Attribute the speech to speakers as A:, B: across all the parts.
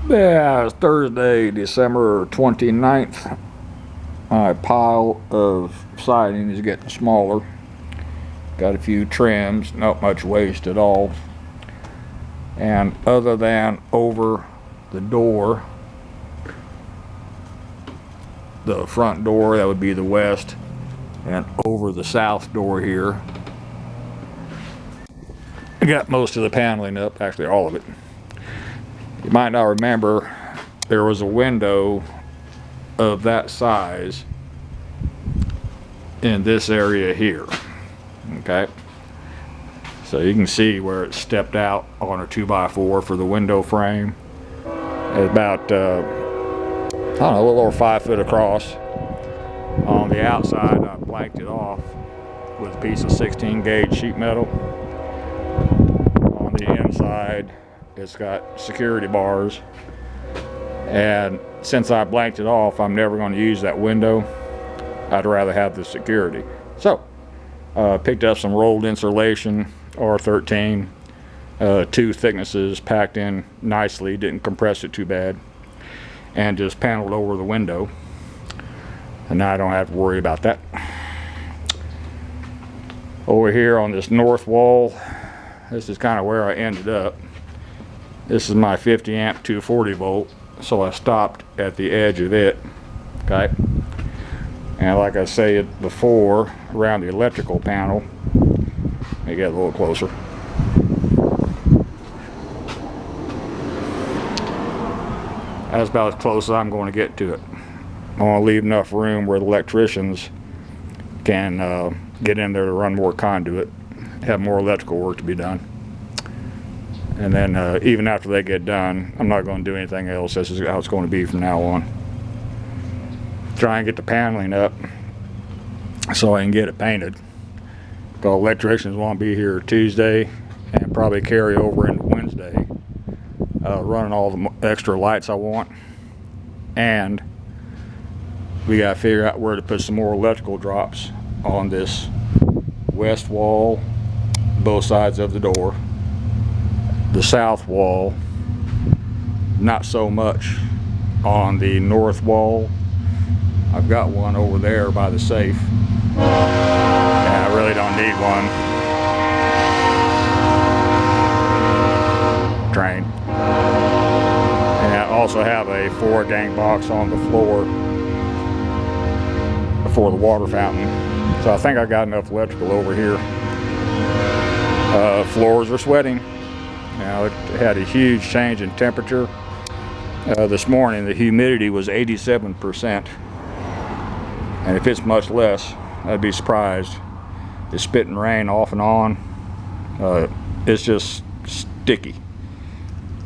A: Yeah, it's Thursday, December 29th. My pile of siding is getting smaller. Got a few trims, not much waste at all. And other than over the door, the front door, that would be the west, and over the south door here, I got most of the paneling up, actually all of it. You might not remember, there was a window of that size in this area here. Okay, so you can see where it stepped out on a 2x4 for the window frame. It's about I don't know, a little over 5 foot across. On the outside, I blanked it off with a piece of 16 gauge sheet metal. On the inside, it's got security bars, and since I blanked it off, I'm never going to use that window. I'd rather have the security. So picked up some rolled insulation, R13, 2 thicknesses packed in nicely, didn't compress it too bad, and just paneled over the window. And now I don't have to worry about that. Over here on this north wall, this is kind of where I ended up. This is my 50 amp 240 volt, so I stopped at the edge of it. Okay. And like I said before, around the electrical panel, let me get a little closer. That's about as close as I'm going to get to it. I want to leave enough room where the electricians can get in there to run more conduit, have more electrical work to be done. And then even after they get done, I'm not going to do anything else. This is how it's going to be from now on. Try and get the paneling up so I can get it painted. The electricians won't be here Tuesday and probably carry over into Wednesday, running all the extra lights I want. And we got to figure out where to put some more electrical drops on this west wall, both sides of the door. The south wall, not so much. On the north wall, I've got one over there by the safe. And I really don't need one. Train. And I also have a 4-gang box on the floor for the water fountain. So I think I got enough electrical over here. Floors are sweating. Now, it had a huge change in temperature. This morning the humidity was 87%. And if it's much less, I'd be surprised. It's spitting rain off and on. It's just sticky.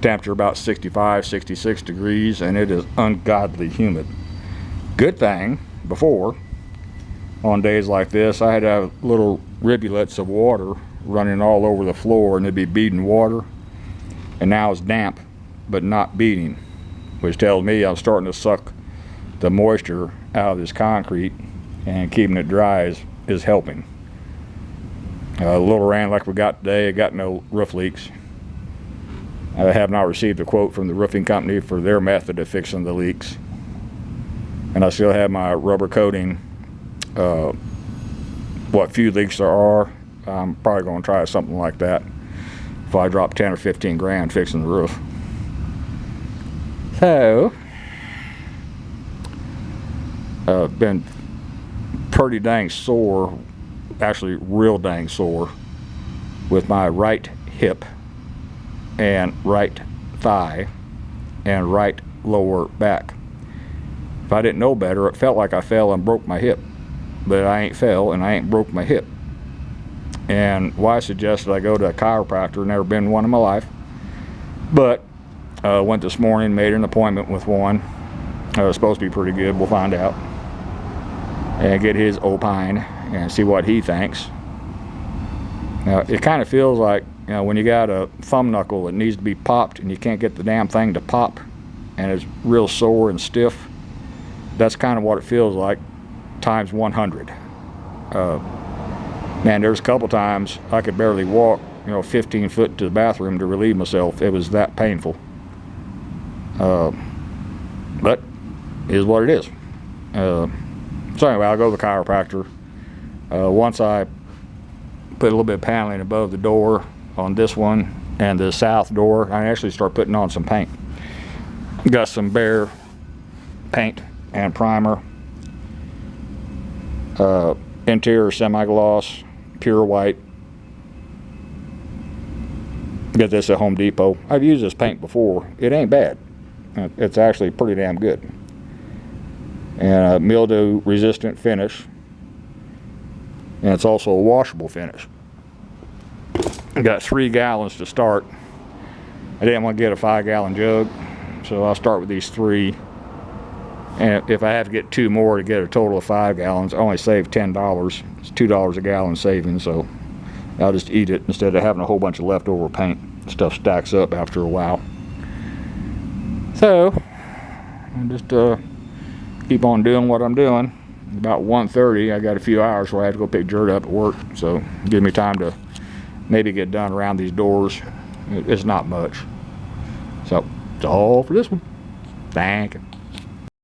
A: Temperature about 65, 66 degrees, and it is ungodly humid. Good thing, before, on days like this, I had to have little rivulets of water running all over the floor, and it'd be beading water. And now it's damp, but not beading, which tells me I'm starting to suck the moisture out of this concrete, and keeping it dry is helping. A little rain like we got today, I got no roof leaks. I have not received a quote from the roofing company for their method of fixing the leaks. And I still have my rubber coating. What few leaks there are, I'm probably going to try something like that if I drop 10 or 15 grand fixing the roof. So, been pretty dang sore, actually real dang sore, with my right hip and right thigh and right lower back. If I didn't know better, it felt like I fell and broke my hip, but I ain't fell and I ain't broke my hip. And wife suggested I go to a chiropractor. Never been one in my life, but went this morning, made an appointment with one. It was supposed to be pretty good. We'll find out and get his opine and see what he thinks. Now, it kind of feels like, you know, when you got a thumb knuckle that needs to be popped and you can't get the damn thing to pop, and it's real sore and stiff. That's kind of what it feels like, times 100. Man, there's a couple times I could barely walk, 15 foot to the bathroom to relieve myself. It was that painful. But it is what it is. So anyway, I'll go to the chiropractor. Once I put a little bit of paneling above the door on this one and the south door, I actually start putting on some paint. Got some Behr paint and primer. Interior semi-gloss, pure white. Get this at Home Depot. I've used this paint before. It ain't bad. It's actually pretty damn good. And a mildew resistant finish. And it's also a washable finish. I got 3 gallons to start. I didn't want to get a 5-gallon jug, so I'll start with these 3. And if I have to get 2 more to get a total of 5 gallons, I only save $10. It's $2 a gallon savings, so I'll just eat it instead of having a whole bunch of leftover paint. Stuff stacks up after a while. So I'll just keep on doing what I'm doing. About 1:30, I got a few hours where I have to go pick Jared up at work, so give me time to maybe get done around these doors. It's not much. So that's all for this one. Thank you.